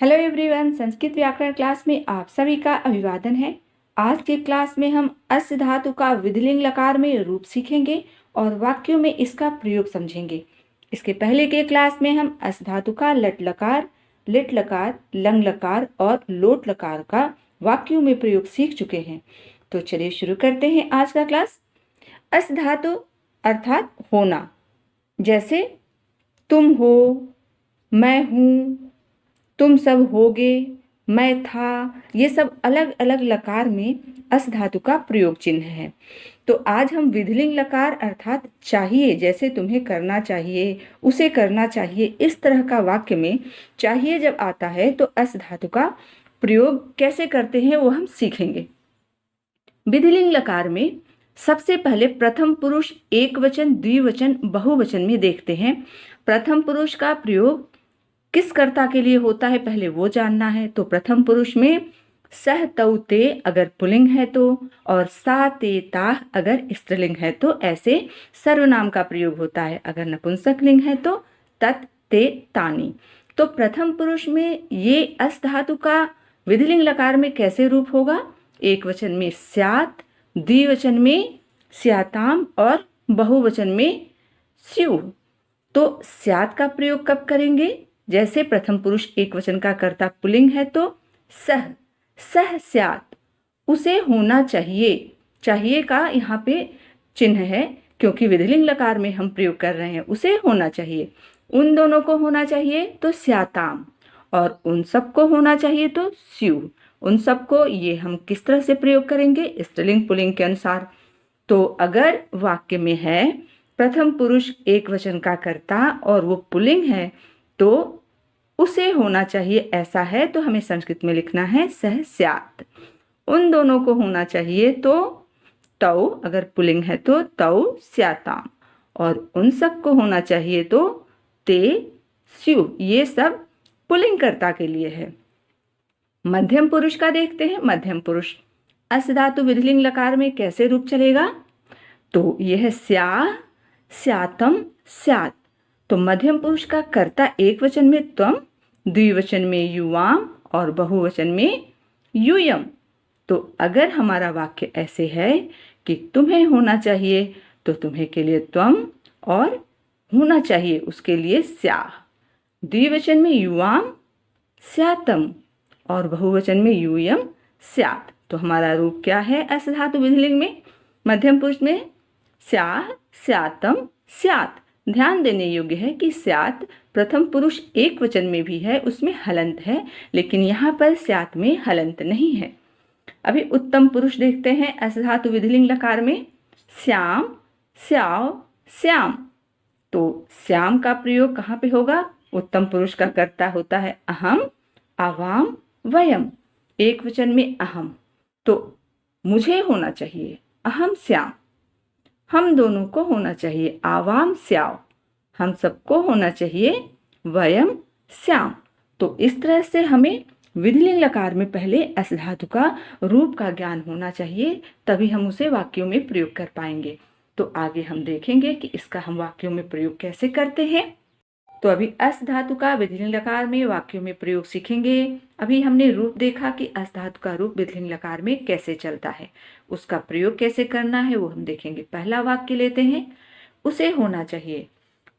Hello everyone, Sanskrit व्याकरण class में आप सभी का अभिवादन है। आज के क्लास में हम अस्य धातु का विधिलिंग लकार में रूप सीखेंगे और वाक्यों में इसका प्रयोग समझेंगे। इसके पहले के क्लास में हम अस्य धातु का लट लकार, लिट लकार, लंग लकार और लोट लकार का वाक्यों में प्रयोग सीख चुके हैं। तो चलिए शुरू करते हैं आज का क्लास। अस्य धातु अर्थात होना, जैसे तुम हो, मैं हूँ, तुम सब होगे, मैं था, ये सब अलग अलग लकार में अस धातु का प्रयोग चिन्ह है। तो आज हम विधिलिंग लकार अर्थात चाहिए, जैसे तुम्हें करना चाहिए, उसे करना चाहिए, इस तरह का वाक्य में चाहिए जब आता है तो अस धातु का प्रयोग कैसे करते हैं वो हम सीखेंगे। विधिलिंग लकार में सबसे पहले प्रथम पुरुष एक वचन, द्विवचन, बहुवचन में देखते हैं। प्रथम पुरुष का प्रयोग किस कर्ता के लिए होता है पहले वो जानना है। तो प्रथम पुरुष में सह तौ ते अगर पुल्लिंग है तो, और सा ते ताह अगर स्त्रीलिंग है तो ऐसे सर्वनाम का प्रयोग होता है। अगर नपुंसकलिंग है तो तत् ते तानि। तो प्रथम पुरुष में ये अस धातु का विधिलिंग लकार में कैसे रूप होगा? एक वचन में स्यात्, द्विवचन में स्याताम और बहुवचन में स्यु। तो स्यात् का प्रयोग कब करेंगे? जैसे प्रथम पुरुष एक वचन का कर्ता पुल्लिंग है तो सह, सह स्यात्, उसे होना चाहिए। चाहिए का यहाँ पे चिन्ह है क्योंकि विधिलिंग लकार में हम प्रयोग कर रहे हैं, उसे होना चाहिए। उन दोनों को होना चाहिए तो स्याताम, और उन सबको होना चाहिए तो स्यु। उन सबको ये हम किस तरह से प्रयोग करेंगे? स्त्रीलिंग पुल्लिंग के अनुसार। तो अगर वाक्य में है प्रथम पुरुष एक वचन का कर्ता और वो पुल्लिंग है तो उसे होना चाहिए, ऐसा है तो हमें संस्कृत में लिखना है सह स्यात्। उन दोनों को होना चाहिए तो तौ, अगर पुल्लिंग है तो तौ स्याताम, और उन सब को होना चाहिए तो ते स्यु। ये सब पुल्लिंग कर्ता के लिए है। मध्यम पुरुष का देखते हैं। मध्यम पुरुष अस धातु विधिलिंग लकार में कैसे रूप चलेगा? तो यह स्याः, स्यातम, स्यात्। तो मध्यम पुरुष का कर्ता एक वचन में त्वम, द्विवचन में युवाम और बहुवचन में यूयम। तो अगर हमारा वाक्य ऐसे है कि तुम्हें होना चाहिए तो तुम्हें के लिए त्वम, और होना चाहिए उसके लिए स्याः। द्विवचन में युवाम स्यातम और बहुवचन में यूयम स्यात्। तो हमारा रूप क्या है अस धातु विधिलिंग में? मध्यम पुरुष में स्याः, स्यातम, स्यात्। ध्यान देने योग्य है कि स्यात् प्रथम पुरुष एक वचन में भी है, उसमें हलंत है, लेकिन यहाँ पर स्यात् में हलंत नहीं है। अभी उत्तम पुरुष देखते हैं अस धातु विधिलिंग लकार में। श्याम, स्याव, श्याम। तो श्याम का प्रयोग कहाँ पे होगा? उत्तम पुरुष का कर्ता होता है अहम, आवाम, वयम। एक वचन में अहम, तो मुझे होना चाहिए अहम श्याम, हम दोनों को होना चाहिए आवाम स्याव, हम सबको होना चाहिए वयम श्याम। तो इस तरह से हमें विधिलिंग लकार में पहले अस धातु का रूप का ज्ञान होना चाहिए, तभी हम उसे वाक्यों में प्रयोग कर पाएंगे। तो आगे हम देखेंगे कि इसका हम वाक्यों में प्रयोग कैसे करते हैं। तो अभी अस धातु का विधिलिंग लकार में वाक्यों में प्रयोग सीखेंगे। अभी हमने रूप देखा कि अस धातु का रूप विधिलिंग लकार में कैसे चलता है, उसका प्रयोग कैसे करना है वो हम देखेंगे। पहला वाक्य लेते हैं, उसे होना चाहिए।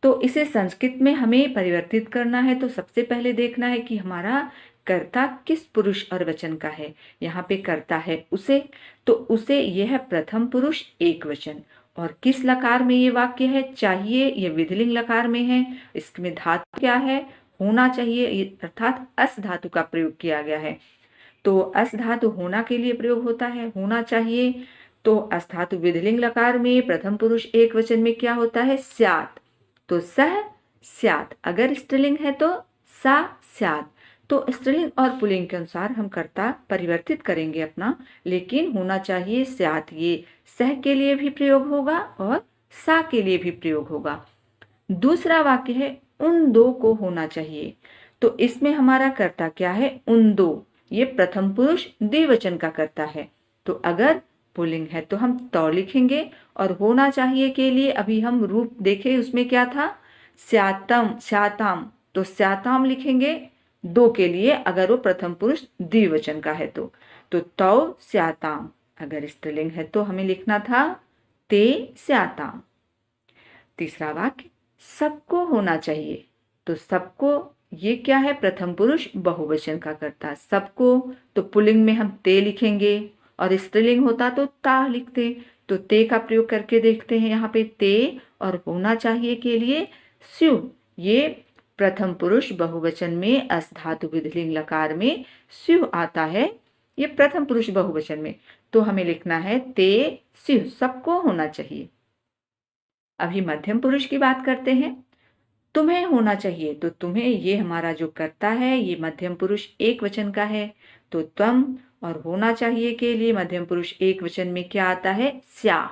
तो इसे संस्कृत में हमें परिवर्तित करना है तो सबसे पहले देखना है कि हमारा कर्ता किस पुरुष और वचन का है। यहाँ पे कर्ता है उसे, तो उसे यह है प्रथम पुरुष एक वचन, और किस लकार में ये वाक्य है? चाहिए, ये विधिलिंग लकार में है। इसमें धातु क्या है? होना चाहिए, अर्थात अस धातु का प्रयोग किया गया है। तो अस धातु होना के लिए प्रयोग होता है, होना चाहिए। तो अस धातु विधिलिंग लकार में प्रथम पुरुष एक वचन में क्या होता है? स्यात्। तो सह स्यात्। अगर स्त्रीलिंग है तो सा स्यात्। तो स्त्रीलिंग और पुल्लिंग के अनुसार हम कर्ता परिवर्तित करेंगे अपना, लेकिन होना चाहिए स्यात्। ये सह के लिए भी प्रयोग होगा और सा के लिए भी प्रयोग होगा। दूसरा वाक्य है उन दो को होना चाहिए। तो इसमें हमारा कर्ता क्या है? उन दो। ये प्रथम पुरुष द्विवचन का कर्ता है। तो अगर पुल्लिंग है तो हम तौ लिखेंगे, और होना चाहिए के लिए अभी हम रूप देखे, उसमें क्या था? स्यातम, स्याताम। तो स्याताम लिखेंगे, दो के लिए अगर वो प्रथम पुरुष द्विवचन का है तो तौ स्याताम। अगर स्त्रीलिंग है तो हमें लिखना था ते स्याताम। तीसरा वाक्य, सबको होना चाहिए। तो सबको ये क्या है, प्रथम पुरुष बहुवचन का कर्ता। सबको तो पुल्लिंग में हम ते लिखेंगे और स्त्रीलिंग होता तो ता लिखते। तो ते का प्रयोग करके देखते हैं यहाँ पे ते, और होना चाहिए के लिए स्यु। ये प्रथम पुरुष बहुवचन में अस धातु विधिलिंग लकार में स्यु आता है, ये प्रथम पुरुष बहुवचन में। तो हमें लिखना है ते स्यु, सबको होना चाहिए। अभी मध्यम पुरुष की बात करते हैं। तुम्हें होना चाहिए, तो तुम्हें ये हमारा जो कर्ता है ये मध्यम पुरुष एक वचन का है, तो त्वम। और होना चाहिए के लिए मध्यम पुरुष एक वचन में क्या आता है, स्याह।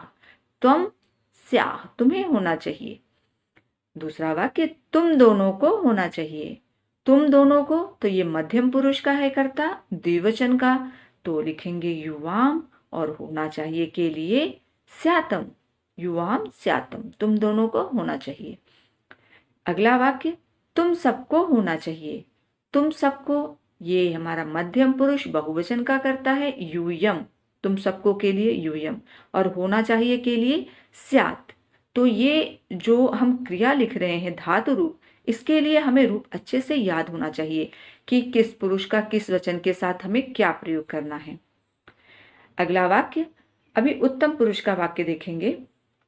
त्वम स्याह, तुम्हें होना चाहिए। दूसरा वाक्य, तुम दोनों को होना चाहिए। तुम दोनों को, तो ये मध्यम पुरुष का है कर्ता, द्विवचन का, तो लिखेंगे युवाम। और होना चाहिए के लिए स्यातम, युवाम स्यातम, तुम दोनों को होना चाहिए। अगला वाक्य, तुम सबको होना चाहिए। तुम सबको, ये हमारा मध्यम पुरुष बहुवचन का करता है यूयम, तुम सबको के लिए यूयम। और होना चाहिए के लिए स्यात। तो ये जो हम क्रिया लिख रहे हैं धातु रूप, इसके लिए हमें रूप अच्छे से याद होना चाहिए कि किस पुरुष का किस वचन के साथ हमें क्या प्रयोग करना है। अगला वाक्य, अभी उत्तम पुरुष का वाक्य देखेंगे।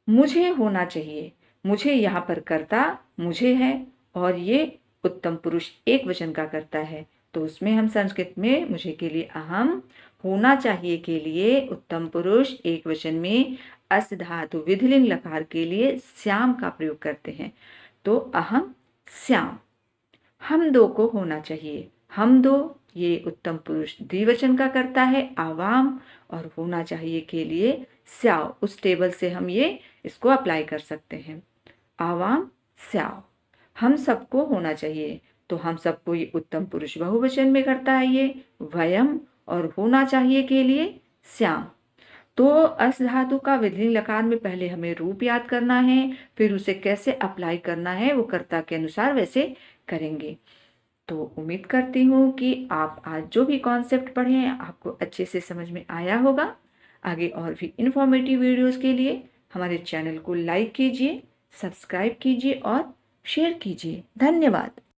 मुझे होना चाहिए। मुझे यहाँ पर कर्ता मुझे है और ये उत्तम पुरुष एक वचन का करता है, तो उसमें हम संस्कृत में मुझे के लिए अहम, होना चाहिए के लिए उत्तम पुरुष एक वचन में अस धातु विधिलिंग लकार के लिए श्याम का प्रयोग करते हैं। तो अहम श्याम। हम दो को होना चाहिए। हम दो, ये उत्तम पुरुष द्विवचन का करता है आवाम, और होना चाहिए के लिए स्याव। उस टेबल से हम ये इसको अप्लाई कर सकते हैं, आवाम स्याव। हम सबको होना चाहिए, तो हम सबको ये उत्तम पुरुष बहुवचन में करता है ये वयम, और होना चाहिए के लिए श्याम। तो अस धातु का विधिलिंग लकार में पहले हमें रूप याद करना है, फिर उसे कैसे अप्लाई करना है वो कर्ता के अनुसार वैसे करेंगे। तो उम्मीद करती हूँ कि आप आज जो भी कॉन्सेप्ट पढ़े हैं आपको अच्छे से समझ में आया होगा। आगे और भी इन्फॉर्मेटिव वीडियोस के लिए हमारे चैनल को लाइक कीजिए, सब्सक्राइब कीजिए और शेयर कीजिए। धन्यवाद।